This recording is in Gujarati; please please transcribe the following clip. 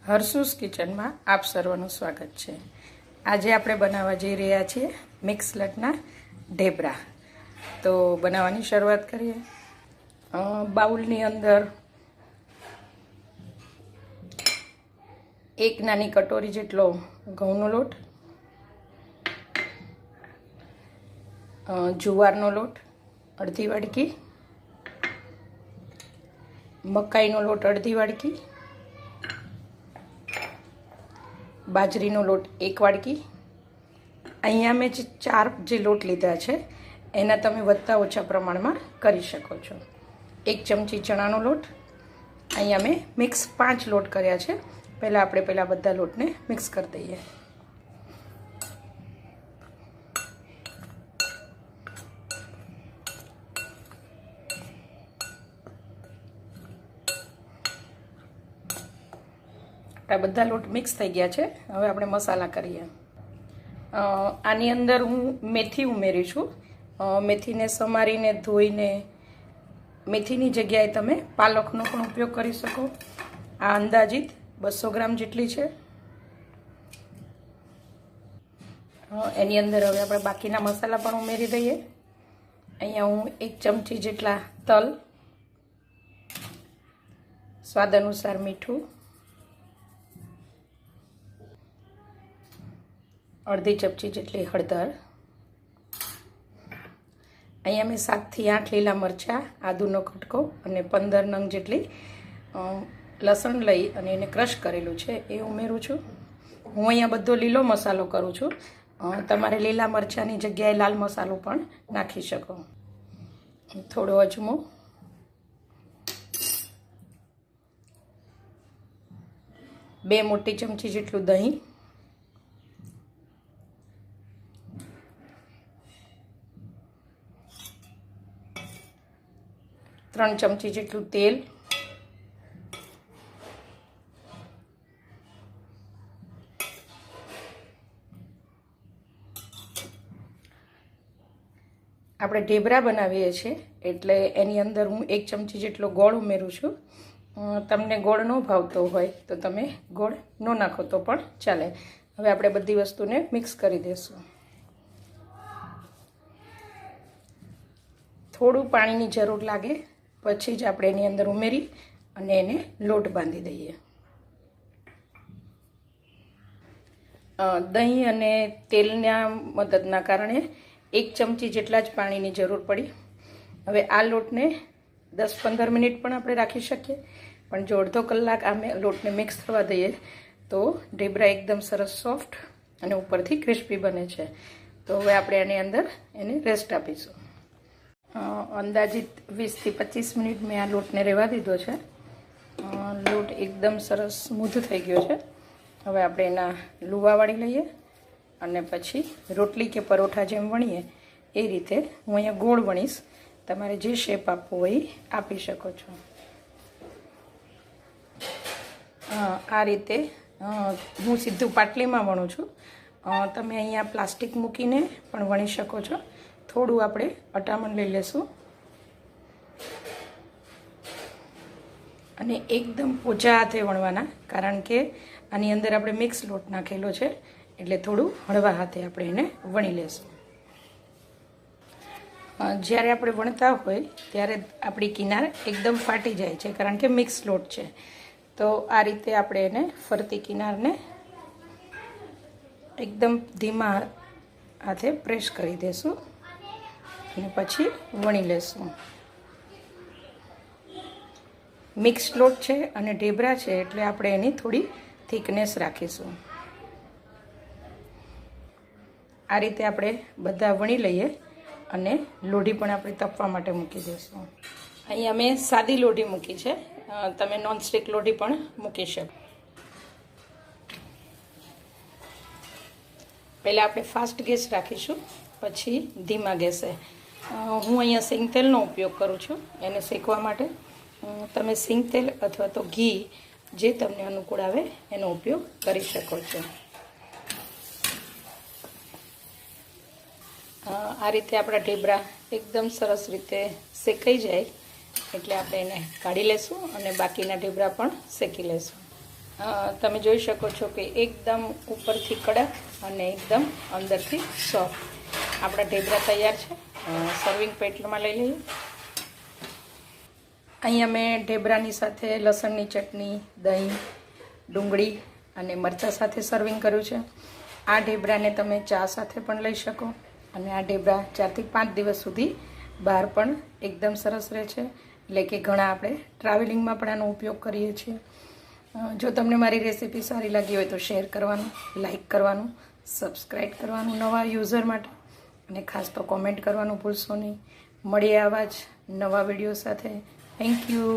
હર્ષુસ કિચનમાં આપ સર્વનું સ્વાગત છે। આજે આપણે બનાવવા જઈ રહ્યા છીએ મિક્સ લટના ઢેબરા। તો બનાવવાની શરૂઆત કરીએ। બાઉલની અંદર એક નાની કટોરી જેટલો ઘઉંનો લોટ, જુવારનો લોટ અડધી વાડકી, મકાઈનો લોટ અડધી વાડકી, બાજરીનો લોટ એક વાડકી। અહીંયા મેં જે 4 જે લોટ લીધા છે એના તમે વધતા ઓછા પ્રમાણમાં કરી શકો છો। 1 ચમચી ચણાનો લોટ, અહીંયા મેં મિક્સ 5 લોટ કર્યા છે। પહેલાં આપણે બધા લોટને મિક્સ કરી દઈએ। આ બધા લોટ મિક્સ થઈ ગયા છે। હવે આપણે મસાલા કરીએ। આની અંદર હું મેથી ઉમેરી છું। મેથીને સમારીને ધોઈને મેથીની જગ્યાએ તમે પાલકનો પણ ઉપયોગ કરી શકો। આ અંદાજિત 200 ગ્રામ જેટલી છે। એની અંદર હવે આપણે બાકીના મસાલા પણ ઉમેરી દઈએ। અહીંયા હું 1 ચમચી જેટલા તલ, સ્વાદ અનુસાર મીઠું, અડધી ચમચી જેટલી હળદર, અહીંયા મેં 7 થી 8 લીલા મરચાં, આદુનો કટકો અને 15 નંગ જેટલી લસણ લઈ અને એને ક્રશ કરેલું છે એ ઉમેરું છું। હું અહીંયા બધો લીલો મસાલો કરું છું। તમારે લીલા મરચાંની જગ્યાએ લાલ મસાલો પણ નાખી શકો। થોડો અજમો, બે મોટી ચમચી જેટલું દહીં, 3 ચમચી જેટલું તેલ, આપણે ઢેબરા બનાવીએ છીએ એટલે એની અંદર હું 1 ચમચી જેટલો ગોળ ઉમેરું છું। તમને ગોળ ન ભાવતો હોય તો તમે ગોળ ન નાખો તો પણ ચાલે। હવે આપણે બધી વસ્તુને મિક્સ કરી દઈશું। થોડું પાણીની જરૂર લાગે પછી જ આપણે એની અંદર ઉમેરી અને એને લોટ બાંધી દઈએ। દહીં અને તેલના મદદના કારણે 1 ચમચી જેટલા જ પાણીની જરૂર પડી। હવે આ લોટને 10-15 મિનિટ પણ આપણે રાખી શકીએ, પણ જો અડધો કલાક આ લોટને મિક્સ થવા દઈએ તો ઢેબરા એકદમ સરસ સોફ્ટ અને ઉપરથી ક્રિસ્પી બને છે। તો હવે આપણે આની અંદર એને રેસ્ટ આપીશું। અંદાજિત 20 થી 25 મિનિટ મેં આ લોટને રહેવા દીધો છે। લોટ એકદમ સરસ સ્મૂથ થઈ ગયો છે। હવે આપણે એના લુવા વાળી લઈએ અને પછી રોટલી કે પરોઠા જેમ વણીએ એ રીતે હું અહીંયા ગોળ વણીશ। તમારે જે શેપ આપવો હોય એ આપી શકો છો। આ રીતે હું સીધું પાટલીમાં વણું છું। તમે અહીંયા પ્લાસ્ટિક મૂકીને પણ વણી શકો છો। થોડું આપણે અટામણ લઈ લેશું અને એકદમ ઓછા હાથે વણવાના, કારણ કે આની અંદર આપણે મિક્સ લોટ નાખેલો છે એટલે થોડું હળવા હાથે આપણે એને વણી લેશું। જ્યારે આપણે વણતા હોય ત્યારે આપણી કિનાર એકદમ ફાટી જાય છે, કારણ કે મિક્સ લોટ છે। તો આ રીતે આપણે એને ફરતી કિનારને એકદમ ધીમા હાથે પ્રેસ કરી દઈશું અને પછી વણી લેશું। મિક્સ લોટ છે અને ઢેબરા છે એટલે આપણે એની થોડી થિકનેસ રાખીશું। આ રીતે આપણે બધા વણી લઈએ અને લોઢી પણ આપણે તપવા માટે મૂકી દઈશું। અહીંયા મેં સાદી લોઢી મૂકી છે, તમે નોનસ્ટિક લોઢી પણ મૂકી શકો। પહેલાં આપણે ફાસ્ટ ગેસ રાખીશું, પછી ધીમા ગેસે। હું અહીંયા સિંગ તેલનો ઉપયોગ કરું છું એને શેકવા માટે। તમે સિંગ તેલ અથવા તો ઘી જે તમને અનુકૂળ આવે એનો ઉપયોગ કરી શકો છો। આ રીતે આપણા ઢેબરા એકદમ સરસ રીતે શેકાઈ જાય એટલે આપણે એને કાઢી લેશું અને બાકીના ઢેબરા પણ શેકી લેશું। તમે જોઈ શકો છો કે એકદમ ઉપરથી કડક અને એકદમ અંદરથી સોફ્ટ આપણા ઢેબરા તૈયાર છે. સર્વિંગ પ્લેટમાં લઈ લઈએ. અહીંયા મેં ઢેબરાની સાથે લસણની ચટણી, દહીં, ડુંગળી અને મરચાં સાથે સર્વિંગ કર્યું છે. આ ઢેબરાને તમે ચા સાથે પણ લઈ શકો અને આ ઢેબરા 4 થી 5 દિવસ સુધી બહાર પણ એકદમ સરસ રહે છે. એટલે કે ઘણા આપણે ટ્રાવેલિંગમાં પણ આનો ઉપયોગ કરીએ છીએ. જો તમને મારી રેસીપી સારી લાગી હોય તો શેર કરવાનું, લાઈક કરવાનું, સબસ્ક્રાઈબ કરવાનું નવા યુઝર માટે અને ખાસ તો કોમેન્ટ કરવાનું ભૂલશો નહીં. મળીએ આવા જ નવા વિડીયો સાથે. Thank you.